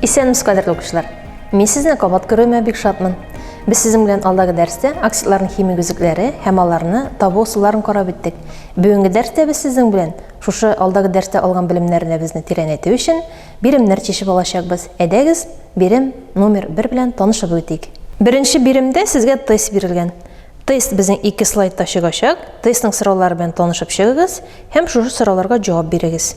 Исәнмесез, кадерле укучылар. Мен сезне кабат күрүемә бик шатмын. Без сезнең белән алдагы дәрестә оксидларның химик үзәкләре һәм аларны табу ысулларын карап үттек. Бүгенге дәрестә без сезнең белән шушы алдагы дәрестә алган белемнәребезне тирәнәйтү өчен биремнәр чишеп алачакбыз. Әйдәгез, бирем номер 1 белән танышып үтик. Беренче биремдә сезгә тест бирелгән. Тест безнең 2 слайдта чыгачак. Тестның сораулары белән танышып чыгыгыз һәм шушы сорауларга җавап бирегез.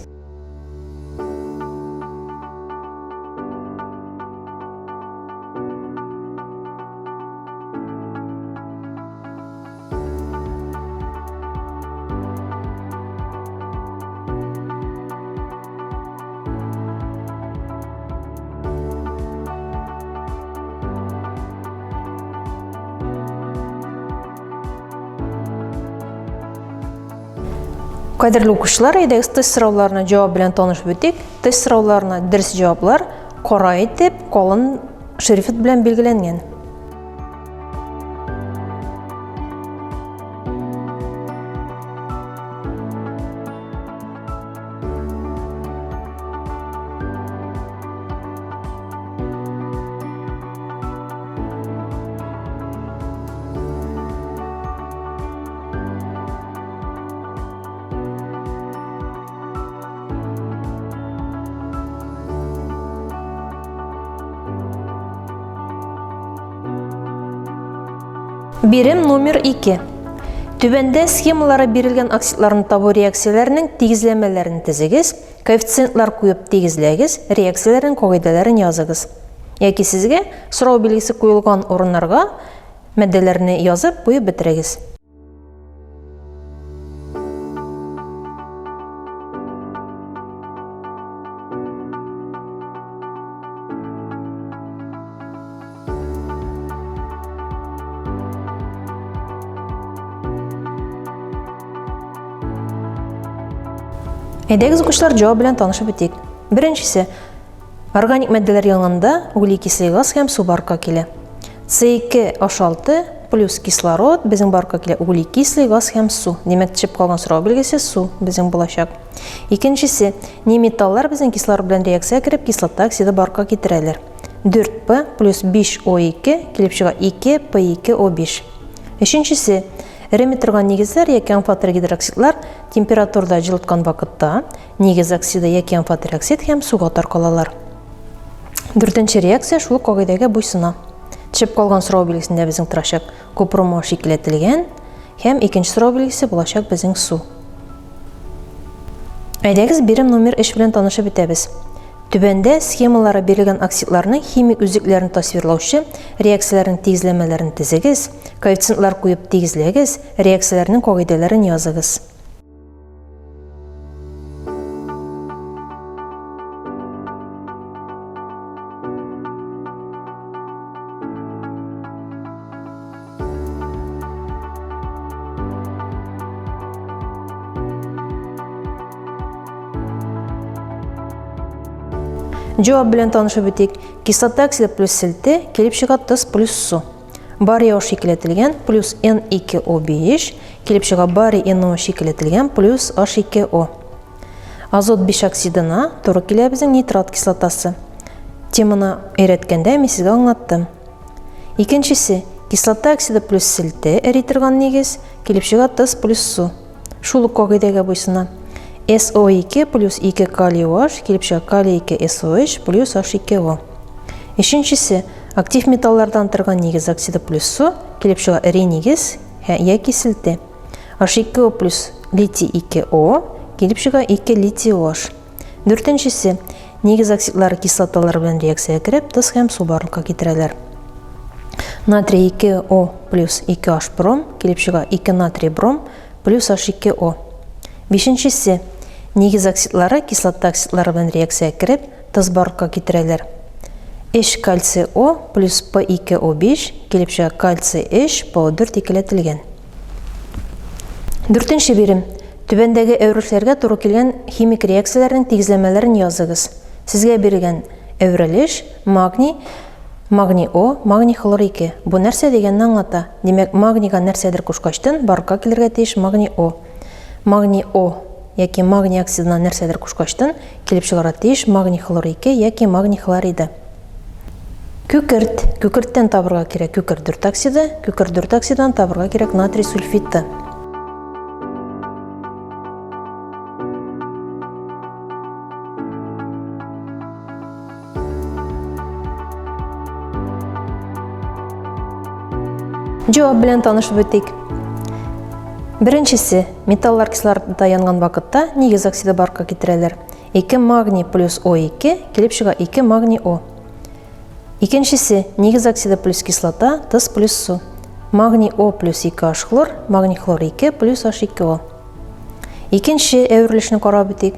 Кадерле укучылар, әйдәгез тест сорауларына җавап белән танышып үтик. Тест сорауларына дөрес җаваплар кара итеп, калын шрифт белән билгеләнгән. Бирем номер 2. Түбәндә схемалары бирелгән оксидларны табу реакцияләренең тигезләмәләрен тезегез, коэффициентлар куеп тигезләгез, реакцияләрнең кагыйдәләрен языгыз. Яки сезгә сорау билгесе куелган урыннарга матдәләрне язып куеп бетерегез. Әйдәгез укучылар, җавап белән танышып үтик. Беренчесе, органик матдәләр янында углекислый газ һәм су барка килә. C2H6 плюс кислород безнең барка килә углекислый газ һәм су. Димәк, төшеп калган сорау билгесе су безнең булачак. Икенчесе, не металлар безнең кислород белән реакция кереп кислота оксиды барка китерәләр. 4P плюс 5O2 килеп чыга 2P2O5. Өченчесе, эреме торган нигезләр яки амфотер гидроксидлар температурада җылыткан вакытта нигез оксиды яки амфотер оксид һәм суга таркалалар. Дүртенче реакция шул кагыйдәгә буйсына. Төшеп калган сорау билгесендә безнең торачак купрум шикелләтелгән һәм икенче сорау билгесе булачак безнең су. Әйдәгез, бирем номер 3 белән танышып үтәбез. Түбәндә схемалары бирелгән оксидларның химик үзәкләрен тасвирлаучы реакцияләрнең тигезләмәләрен тезегез, коэффициентлар куеп тигезләгез, реакцияләрнең кагыйдәләрен языгыз. Җавап белән танышып үтик. Кислота оксиды плюс селте килеп чыга тоз плюс су. Барий шикелләтелгән плюс N2O5 килеп чыга барий NO шикелләтелгән плюс H2O. Азот 5 оксидына туры килә безнең нитрат кислотасы. Теманы өйрәткәндә мин сезгә аңлаттым. Икенчесе, кислота оксиды плюс селте эриторган нигез килеп чыга тоз плюс су. Шул ук кагыйдәгә буйсына. SO2 плюс 2 калий OH килеп чыга калий 2 SO3 плюс H2O. Өченчесе, актив металлардан торган нигез оксиды плюс су килеп чыга эре нигез яки селте. H2O плюс литий 2O килеп чыга 2 литий OH. Дүртенчесе, нигез оксидлары кислоталар белән реакция кереп тоз һәм су барлыкка китерәләр. Натрий 2O плюс 2H бром килеп чыга 2 натрий бром плюс H2O. Бишенчесе, нигез оксидлары кислота оксидлары белән реакция кереп тоз барлыкка китерәләр. H кальций O плюс P2O5 килеп чыга кальций H PO4 икеләтелгән. Дүртенче бирем. Түбәндәге әверешләргә туры килгән химик реакцияләрнең тигезләмәләрен языгыз. Сезгә бирелгән әверелеш магний О, магний хлор 2. Бу нәрсә дигәнне аңлата. Димәк, магнийга нәрсәдер кушкачтан барка килергә тиеш магний О. Магний О яки магний оксидына нәрсәдер кушкачтан килеп чыгара тиеш магний хлор 2 яки магний хлориды. Күкірт. Күкірттен табырға керек күкірт дүрт оксиді. Күкірт дүрт оксидан табырға керек натрий сульфидті. Жауап белән танышып өтик. Беренчесе, металлар кислородта янган вакытта нигез оксиды барка китерәләр. 2 магний плюс O2 килеп чыга 2 магний O. Икенчесе, нигез оксиды плюс кислота, тыз плюс су. Магний O плюс 2H хлор, магний хлор 2 плюс H2O. Икенче әверелешне карап үтик.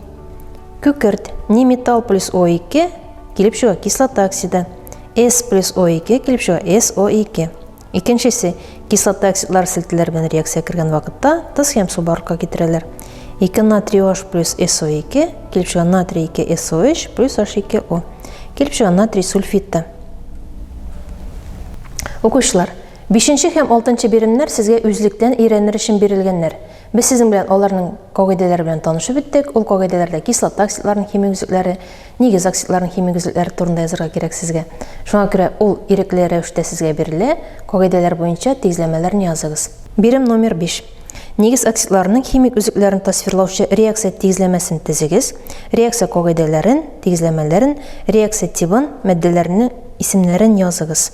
Күкерт, ни металл плюс O2 килеп чыга кислота оксиды. S плюс O2 килеп чыга SO2. Икенчесе, кислота оксидлар селтеләр белән реакция кергән вакытта тыз һәм су барка китерәләр. 2 натрий OH плюс SO2 килеп чыга натрий 2 SOH плюс H2O. Килеп чыга натрий сульфидты. Укучылар, 5 һәм 6 биремнәр сезгә үзлектән өйрәнер өчен бирелгәннәр. Без сезнең белән аларның кагыйдәләре белән танышып беттек. Ул кагыйдәләрдә кислота оксидларының химик үзәкләре, нигез оксидларының химик үзәкләре турында язырга кирәк сезгә. Шуңа күрә ул ирекле рәвештә сезгә бирелә. Кагыйдәләр буенча тигезләмәләрне языгыз. Бирем номер 5. Нигез оксидларының химик үзәкләрен тасвирлаучы реакция тигезләмәсен төзегез. Реакция кагыйдәләрен, тигезләмәләрен, реакция тибын, матдәләрнең исемнәрен языгыз.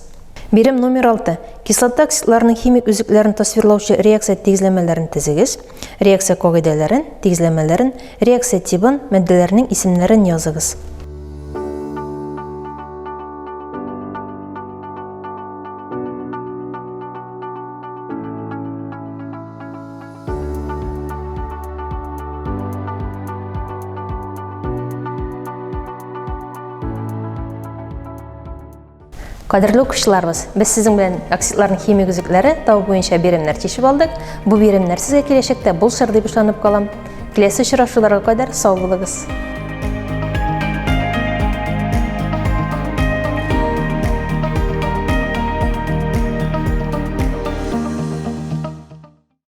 Бирем номер 6. Кислота оксидларының химик үзәкләрен тасвирлаучы реакция тигезләмәләрен төзегез. Реакция кагыйдәләрен, тигезләмәләрен, реакция тибын, матдәләрнең исемнәрен языгыз. Кадерле укучыларыбыз, без сезнең белән оксидларның химик үзәкләре табу буенча биремнәр чишеп алдык. Бу биремнәр сезгә киләчәктә булышыр дип ышанып калам. Киләсе очрашуларга кадәр сау булыгыз.